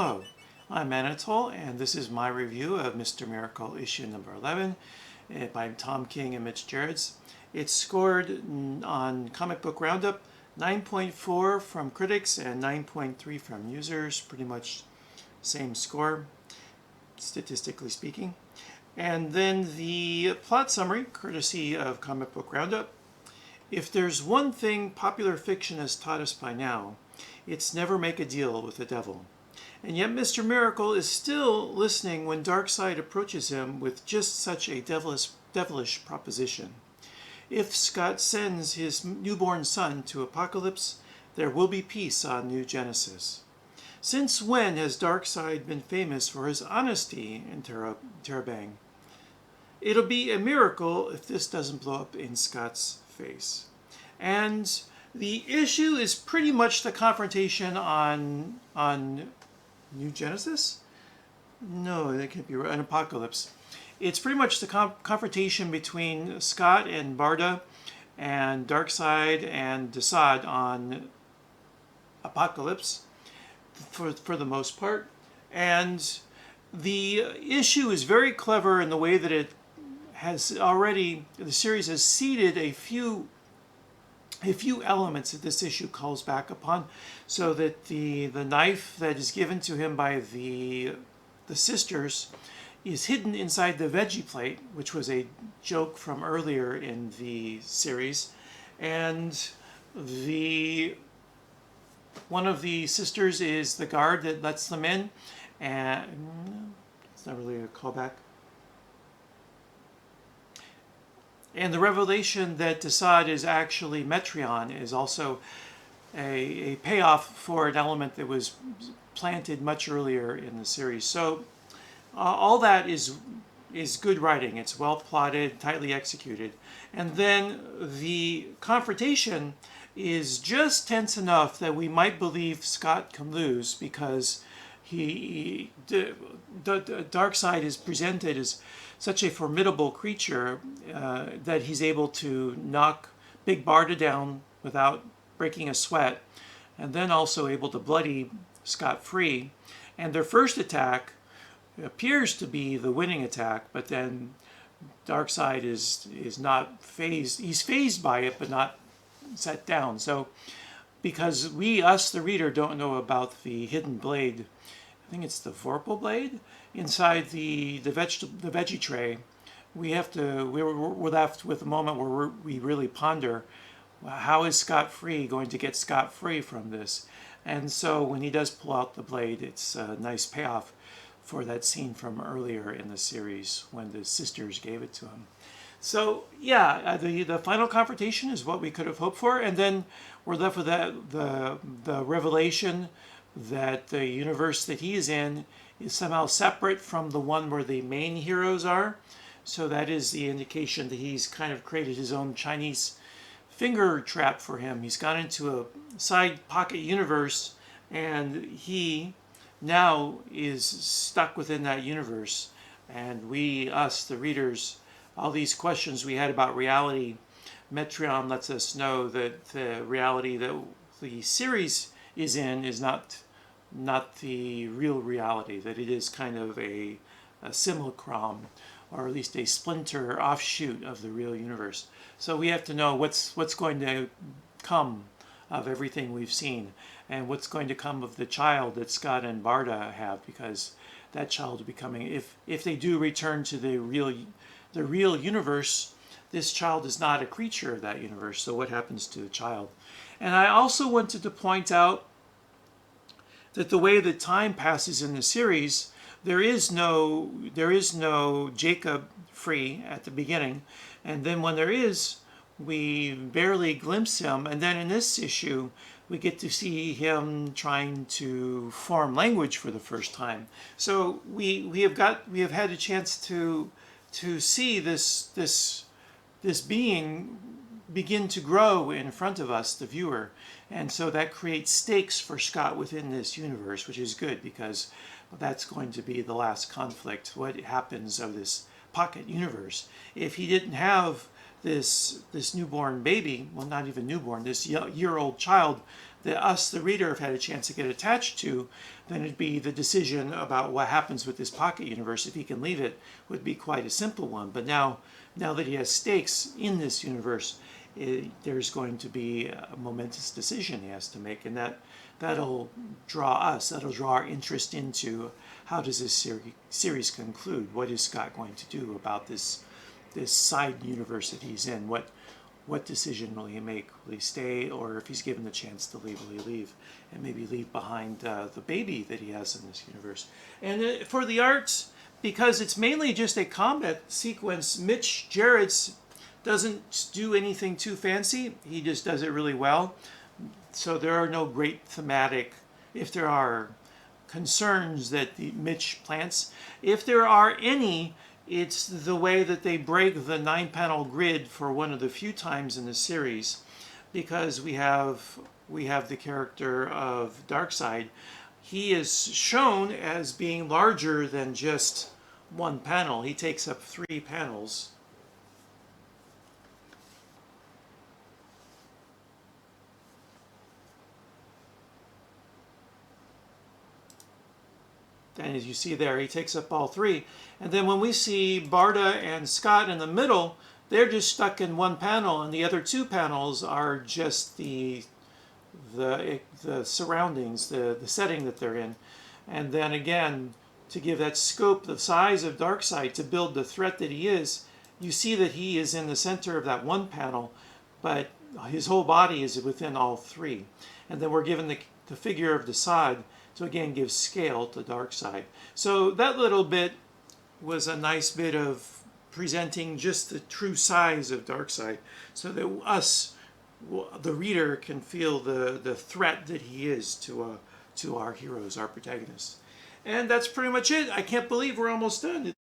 Hello, I'm Anatole, and this is my review of Mr. Miracle issue number 11 by Tom King and Mitch Gerards. It's scored on Comic Book Roundup 9.4 from critics and 9.3 from users, pretty much same score, statistically speaking. And then the plot summary, courtesy of Comic Book Roundup. If there's one thing popular fiction has taught us by now, it's never make a deal with the devil. And yet Mr. Miracle is still listening when Darkseid approaches him with just such a devilish proposition. If Scott sends his newborn son to Apocalypse, there will be peace on New Genesis. Since when has Darkseid been famous for his honesty in Terabang? It'll be a miracle if this doesn't blow up in Scott's face. And the issue is pretty much the confrontation on New Genesis? No, that can't be right. An Apocalypse. It's pretty much the confrontation between Scott and Barda and Darkseid and Desaad on Apocalypse for the most part. And the issue is very clever in the way that it has already, the series has seeded a few elements that this issue calls back upon, so that the knife that is given to him by the sisters is hidden inside the veggie plate, which was a joke from earlier in the series. And one of the sisters is the guard that lets them in, and it's not really a callback. And the revelation that Desaad is actually Metreon is also a payoff for an element that was planted much earlier in the series. So all that is good writing. It's well plotted, tightly executed. And then the confrontation is just tense enough that we might believe Scott can lose, because Darkseid is presented as such a formidable creature that he's able to knock Big Barda down without breaking a sweat, and then also able to bloody Scott free. And their first attack appears to be the winning attack, but then Darkseid is not phased. He's phased by it, but not set down. So because us, the reader, don't know about the hidden blade, I think it's the Vorpal blade inside the veggie tray, we're left with a moment where we really ponder, how is Scott Free going to get Scott free from this? And so when he does pull out the blade, it's a nice payoff for that scene from earlier in the series when the sisters gave it to him. So yeah, the final confrontation is what we could have hoped for, and then we're left with the revelation that the universe that he is in is somehow separate from the one where the main heroes are. So that is the indication that he's kind of created his own Chinese finger trap for him. He's gone into a side pocket universe, and he now is stuck within that universe. And us, the readers, all these questions we had about reality, Metreon lets us know that the reality that the series is in is not the real reality, that it is kind of a simulacrum, or at least a splinter offshoot of the real universe. So we have to know what's going to come of everything we've seen, and what's going to come of the child that Scott and Barda have, because that child will be coming. If they do return to the real universe, this child is not a creature of that universe. So what happens to the child? And I also wanted to point out that the way that time passes in the series, there is no Jacob Free at the beginning, and then when there is, we barely glimpse him, and then in this issue we get to see him trying to form language for the first time. So we have had a chance to see this being begin to grow in front of us, the viewer. And so that creates stakes for Scott within this universe, which is good, because that's going to be the last conflict. What happens of this pocket universe? If he didn't have this newborn baby, well, not even newborn, this year-old child that us, the reader, have had a chance to get attached to, then it'd be the decision about what happens with this pocket universe, if he can leave it, would be quite a simple one. But now that he has stakes in this universe, there's going to be a momentous decision he has to make, and that'll draw our interest into how does this series conclude? What is Scott going to do about this side universe that he's in? What decision will he make? Will he stay, or if he's given the chance to leave, will he leave and maybe leave behind the baby that he has in this universe? And for the arts, because it's mainly just a combat sequence, Mitch Gerrits doesn't do anything too fancy. He just does it really well. So there are no great thematic, if there are concerns that Mitch plants. If there are any, it's the way that they break the 9-panel grid for one of the few times in the series, because we have the character of Darkseid. He is shown as being larger than just one panel. He takes up 3 panels. And as you see there, he takes up all 3. And then when we see Barda and Scott in the middle, they're just stuck in one panel, and the other 2 panels are just the surroundings, the setting that they're in. And then again, to give that scope, the size of Darkseid, to build the threat that he is, you see that he is in the center of that one panel, but his whole body is within all 3. And then we're given the figure of Desaad, to again give scale to Darkseid. So that little bit was a nice bit of presenting just the true size of Darkseid, so that us, the reader, can feel the threat that he is to our heroes, our protagonists. And that's pretty much it. I can't believe we're almost done.